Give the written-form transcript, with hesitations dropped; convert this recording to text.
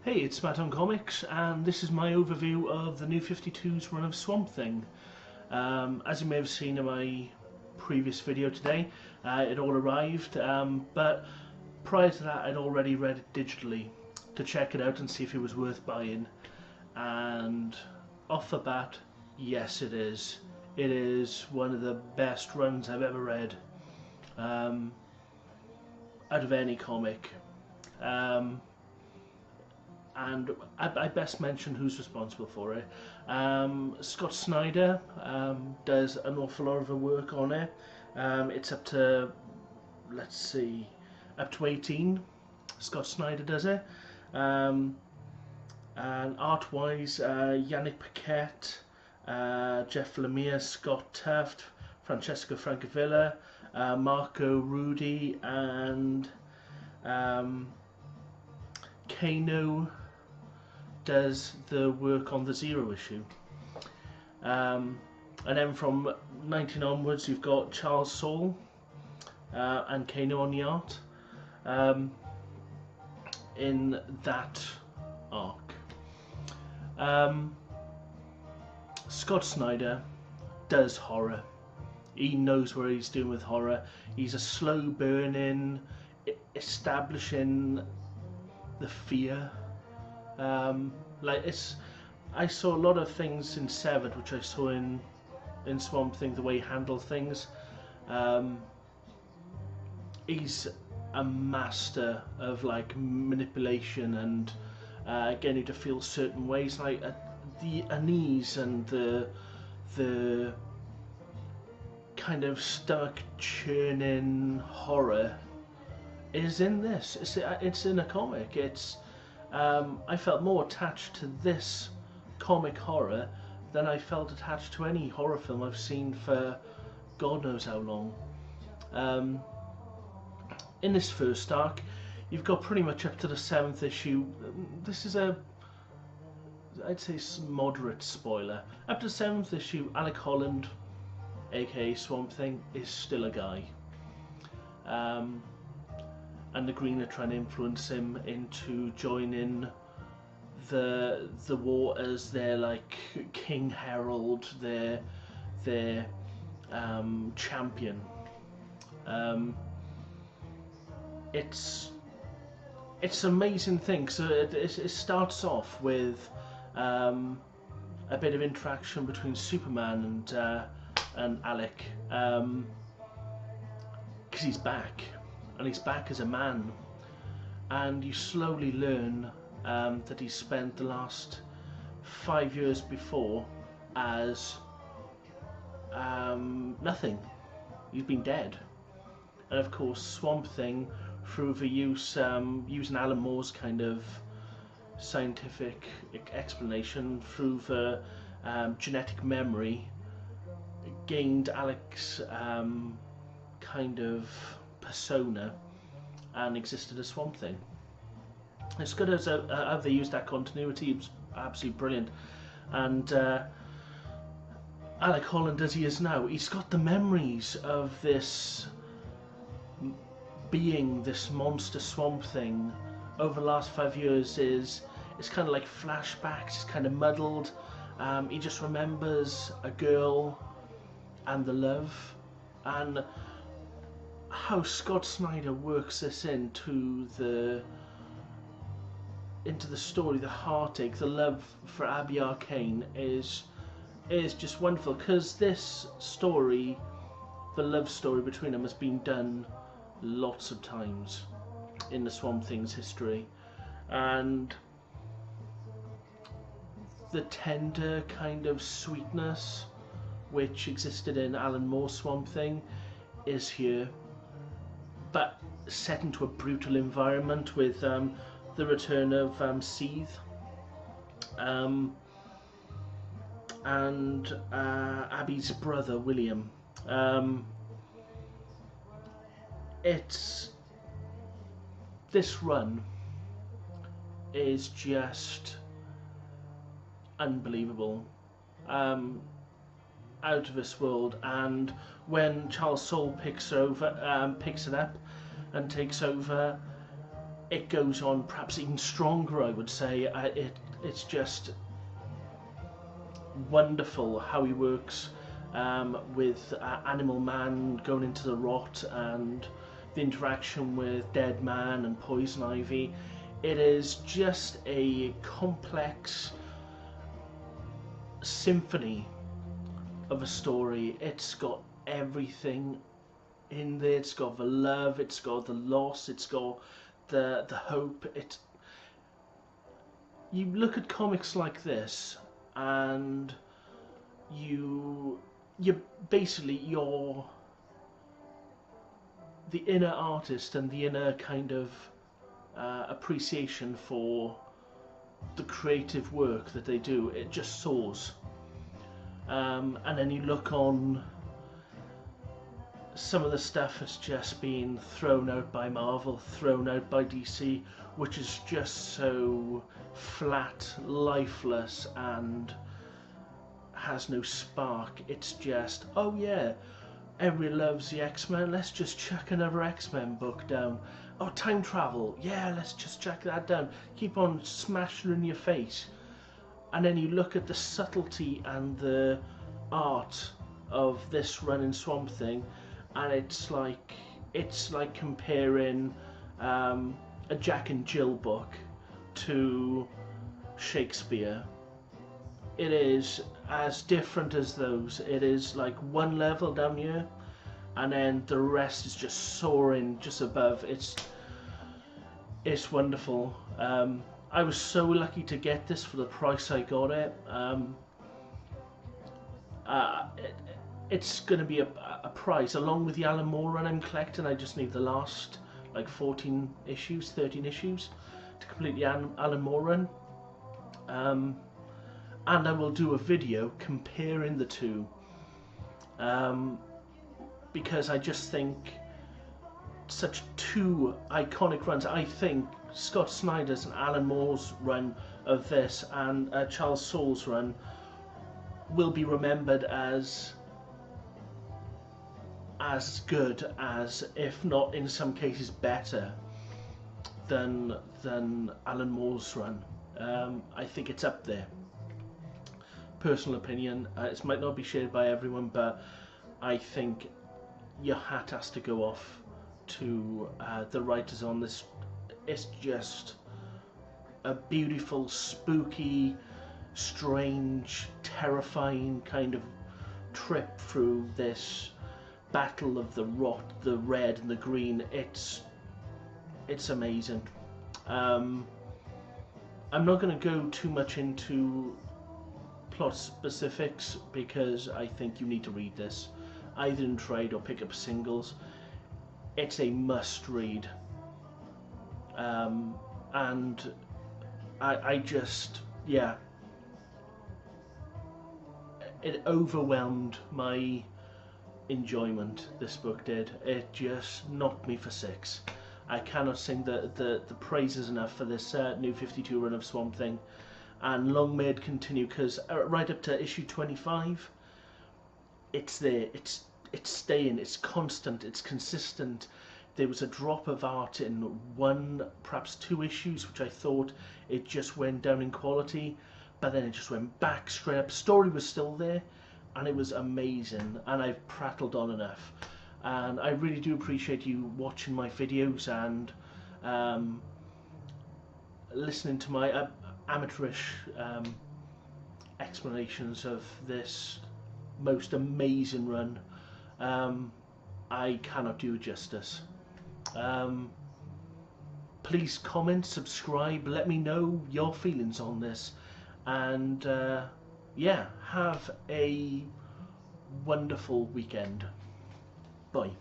Hey, it's Matt on Comics, and this is my overview of the New 52's run of Swamp Thing. As you may have seen in my previous video today, it all arrived, but prior to that I'd already read it digitally to check it out and see if it was worth buying, and off the bat, yes it is. It is one of the best runs I've ever read out of any comic. And I best mention who's responsible for it. Scott Snyder does an awful lot of the work on it. It's up to, let's see, up to 18. Scott Snyder does it. And art-wise, Yannick Paquette, Jeff Lemire, Scott Tuft, Francesco Francavilla, Marco Rudy, and Kano does the work on the Zero issue. And then from 19 onwards you've got Charles Soule and Kano on the art in that arc. Scott Snyder does horror. He knows what he's doing with horror. He's a slow burning, establishing the fear. I saw a lot of things in Severed which I saw in Swamp Thing, the way he handled things. He's a master of manipulation and getting you to feel certain ways, the unease and the kind of stomach churning horror is in this. It's in a comic. I felt more attached to this comic horror than I felt attached to any horror film I've seen for God knows how long. In this first arc, you've got pretty much up to the 7th issue. This is I'd say moderate spoiler. Up to the 7th issue, Alec Holland, aka Swamp Thing, is still a guy. And the Green are trying to influence him into joining the war as their King Herald, their champion. It's an amazing thing. So it starts off with a bit of interaction between Superman and Alec, because he's back. And he's back as a man, and you slowly learn that he spent the last 5 years before as nothing. He's been dead. And of course Swamp Thing, through the using Alan Moore's kind of scientific explanation, through the genetic memory, gained Alec's kind of persona and existed as Swamp Thing. As good as how they used that continuity, it was absolutely brilliant. And Alec Holland, as he is now, he's got the memories of this being, this monster Swamp Thing over the last 5 years. It's kind of like flashbacks, it's kind of muddled. He just remembers a girl and the love, and how Scott Snyder works this into the story, the heartache, the love for Abby Arcane is just wonderful, because this story, the love story between them, has been done lots of times in the Swamp Thing's history, and the tender kind of sweetness which existed in Alan Moore's Swamp Thing is here, but set into a brutal environment with the return of Seethe and Abby's brother William. This run is just unbelievable, out of this world. And when Charles Soule picks it up and takes over, it goes on perhaps even stronger, I would say. It's just wonderful how he works with Animal Man going into the rot, and the interaction with Dead Man and Poison Ivy. It is just a complex symphony of a story. It's got everything in there. It's got the love, it's got the loss, it's got the hope. You look at comics like this and you basically, you're the inner artist and the inner kind of appreciation for the creative work that they do, it just soars. And then you look on some of the stuff that's just been thrown out by Marvel, thrown out by DC, which is just so flat, lifeless, and has no spark. It's just, oh yeah, everybody loves the X-Men, let's just chuck another X-Men book down. Oh, time travel, yeah, let's just chuck that down. Keep on smashing in your face. And then you look at the subtlety and the art of this run in Swamp Thing, and it's like comparing a Jack and Jill book to Shakespeare. It is as different as those. It is like one level down here, and then the rest is just soaring just above. It's wonderful. I was so lucky to get this for the price I got it. It's going to be a prize along with the Alan Moore run I'm collecting. I just need the last like 13 issues to complete the Alan Moore run. And I will do a video comparing the two, because I just think such two iconic runs. I think Scott Snyder's and Alan Moore's run of this and Charles Soule's run will be remembered as good as, if not in some cases better than Alan Moore's run. I think it's up there. Personal opinion, it might not be shared by everyone, but I think your hat has to go off to the writers on this. It's just a beautiful, spooky, strange, terrifying kind of trip through this battle of the rot, the red and the green. It's amazing. I'm not going to go too much into plot specifics because I think you need to read this either in trade or pick up singles. It's a must read, and I just, yeah, it overwhelmed my enjoyment. This book did. It just knocked me for 6. I cannot sing the praises enough for this new 52 run of Swamp Thing, and long may it continue, because right up to issue 25 it's there, it's staying, it's constant, it's consistent. There was a drop of art in 1, perhaps 2 issues, which I thought it just went down in quality, but then it just went back straight up. Story was still there, and it was amazing, and I've prattled on enough. And I really do appreciate you watching my videos and listening to my amateurish explanations of this most amazing run. I cannot do it justice. Please comment, subscribe, let me know your feelings on this, and yeah, have a wonderful weekend. Bye.